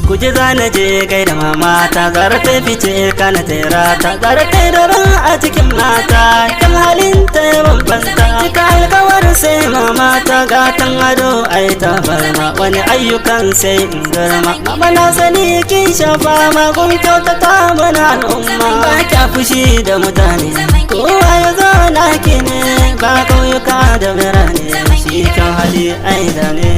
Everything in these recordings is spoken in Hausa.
Kuje zana je gaida mama ta zara ta fice kana tera ta zara ta daren a cikin mata kan halin ta bambanta cika alkawar sai mama ta gatan ado ai ta barma wani ayyukan sai in garma mama na sani kin shafa magun kyautata mana al'umma ba kya fushi da mutane kowa ya zo naki ne ba kauyuka da birane shi kan hali ai da ne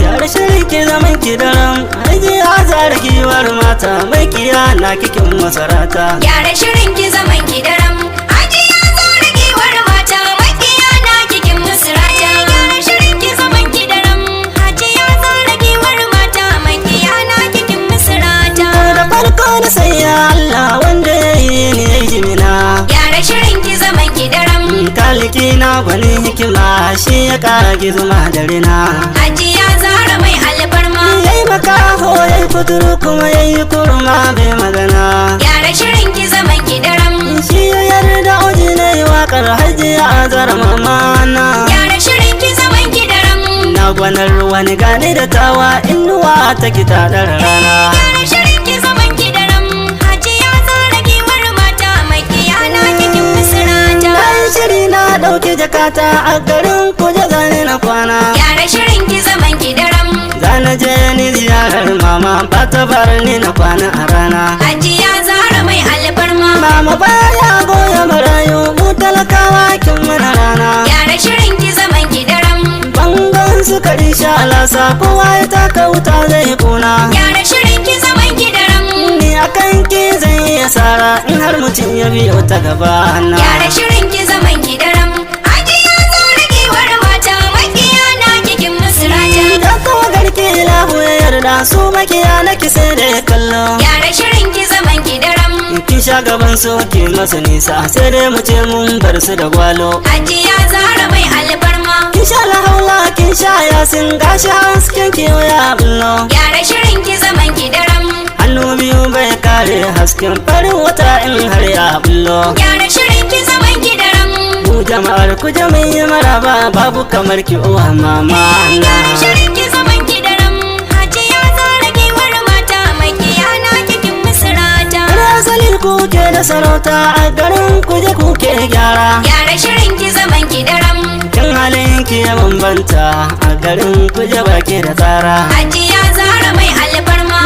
yar shirin ki zaman ki daram Hajiya Zara giwar mata mai kiya na kikin masarata yara shirin ki zaman ki daram Hajiya Zara giwar mata mai kiya na kikin masarata yara shirin ki zaman ki daram Hajiya Zara giwar mata mai kiya na kikin masarata da farko na sai Allah wanda yayi ni yayi jimina yara shirin ki zaman ki daram kaliki na gwani hikima shi ya kage zuma da rina Hajiya Zara mai alfarma yayi makaho yayi kuturu kuma yayi kurma bai magana yara shirin ki zaman ki daram shi ya yarda oji ne wakar Hajiya Zara mama na yara shirin ki zaman ki daram na gwanar wani gane da tawa inuwa ta kita da rana yara shirin ki zaman ki daram Hajiya Zara giwar mata mai kiyana kikin masarata shiri na dauke jakata a garin Kuje zane na kwana yara shirin ki zaman ki daram zana je ni ziyarar mama ba ta bar ni na kwana a rana Hajiya Zara mai alfarma mama baya goya marayu mu talakawa kin mana rana yara shirin ki zaman ki daram bangon sukari sha alasa kowa ya taka wuta zai kuna yara shirin ki zaman ki daram ni akan ki zai yi asara in har mutum ya biyo ta gaba na yara shirin ki zaman ki daram Hajiya Zara giwar mata mai kiyana kikin masarata da kawo garke lahu ya yarda su makiya na kisa da kallo yara shirin ki zaman ki daram kin sha gaban su ki masu nisa sai dai mu ce mun bar su da gwalo Hajiya Zara mai alfarma kin sha lahaula kin sha yasin gashi hasken kewaya bullo yara shirin ki zaman ki daram hannu biyu bai kare hasken farin wata in har ya bullo yara shirin ki zaman ki daram mu jama'ar Kuje mun yi maraba babu kamar ki uwa mama na yara shirin ki zaman ki daram Hajiya Zara giwar mata mai kiyana kikin masarata asali kuke da sarauta a garin Kuje kuke gyara yara shirin ki zaman ki daram kin halin ki ya bambanta a garin Kuje baki da tsara Hajiya Zara mai alfarma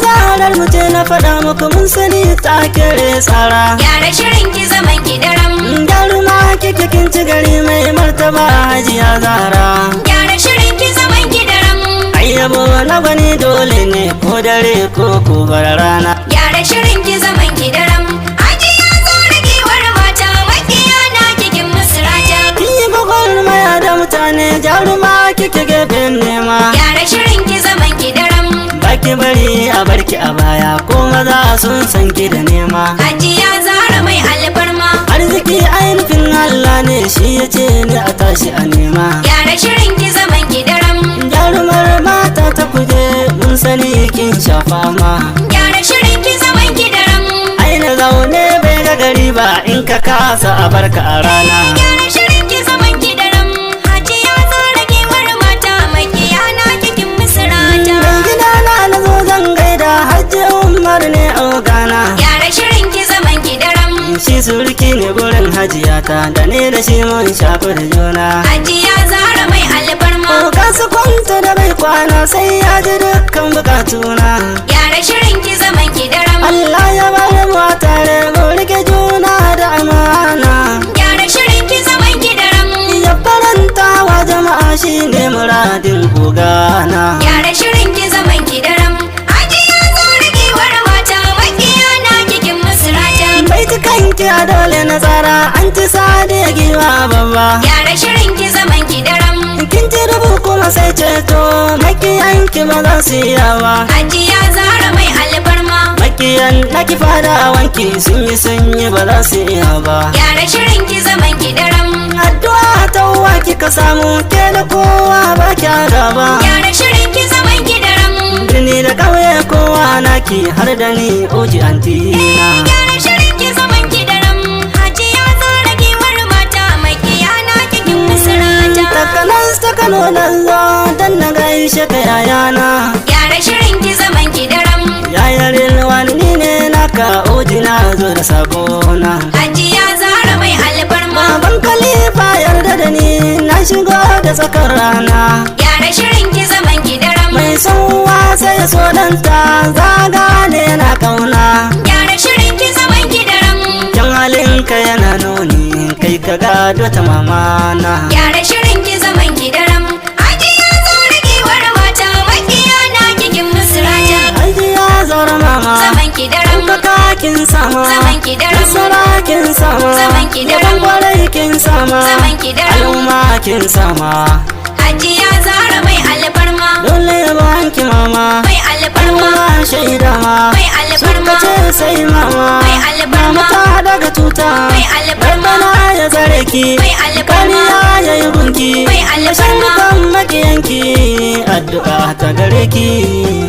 zarar mu ce na faɗa muku mun sani ta kere tsara yara shirin ki zaman ki daram garuma kike kin ci gari mai martaba Hajiya Zara yara shirin ki zaman ki daram ayyabo na bani dole ne ko dare ko bar rana yara shirin ki zaman ki daram Hajiya Zara giwar mata mai kiyana kikin masarata yi gwagwarmaya da mutane jaruma kike gefen nema yara shirin ki zaman ki daram baki bari a barki a baya ko maza sun san ki da nema Hajiya Zara mai alfarma arziki ainihin Allah ne shi ya ce ni a tashi a nema yara shirin ki zaman ki daram jarumar mata ta Kuje mun sani kin shafa ma yara shirin ki zaman ki daram aina zaune bai ga gari ba in ka kasa a barka a rana yara shirin ki zaman ki daram Hajiya Zara giwar mata mai kiyana kikin masarata mai gida na zo zan gaida Hajji Umar ne ogana yara shirin ki zaman ki daram shi surki ne gurin hajiyata da ne da shi mun shafi da juna Hajiya Zara mai alfarma ka su kwanta da bai kwana sai ya ji dukkan bukatuna yara shirin ki zaman ki daram Allah ya bari mu a tare mu rike juna da amana yara shirin ki zaman ki daram ya faranta wa jama'a shine muradin gogana yara shirin ki zaman ki daram Hajiya Zara giwar mata mai kiyana kikin masarata bai ci kanki a dole na tsara an ci sade giwa babba yara shirin ki zaman ki daram kin ci rubu kuma sai ceto makiyanki ba za su yi yawa Hajiya Zara mai alfarma makiyan naki fada wanki sun yi ba za su iya ba yara shirin ki zaman ki daram addu'a ta uwa kika samu ke da kowa ba kya gaba yara shirin ki zaman ki daram birni da ƙauye kowa naki har da ni oji antina yara shirin ki zaman ki daram Hajiya Zara giwar mata mai kiyana kikin masarata takanas ta Kano nan zo dan na ga gaishe ka yayana. Gyara shirin ki zaman ki daram. Yayarin wani ne naka oji na zo da sabona. Hajiya Zara mai alfarma. Baban Khalifa yarda da ni na shigo da tsakar rana. Gyara shirin ki zaman ki daram. Mai sauwa sai so danta zaga ne na kauna. Gyara shirin ki zaman ki daram. Kyan halinka yana nuni kai ka gado ta mamana. Gyara shirin ki zaman ki daram. Hajiya Zara giwar mata makiya na kikin musrata. Hajiya Zara mama. Zaman ki daram. Kin sama. Zaman ki daram. Sarakin sama. Zaman ki daram. Kwarai kin sama. Zaman ki daram. Al'umma kin sama. Hajiya Zara mai alfarma. Dole ya banki mama. Mai alfarma. Shaida ma. Mai alfarma. Suka ce sai mama. Mai alfarma. Mama ta daga tuta. Mai alfarma. Rabbana ya tsare ki. Mai alfarma. Kariya ya yi gunki. Mai alfarma. Kan makiyanki. Addu'a ta gare ki.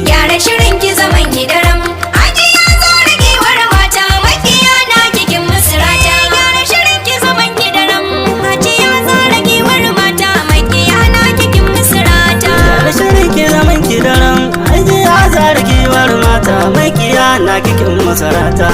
Gyara shirin ki zaman ki daram. Hajiya Zara giwar mata makiya na kikin musrata. Gyara shirin ki zaman ki daram. Hajiya Zara giwar mata makiya na kikin musrata. Da shirin ki zaman ki daren. Hajiya Zara giwar mata makiya na kikin masarata.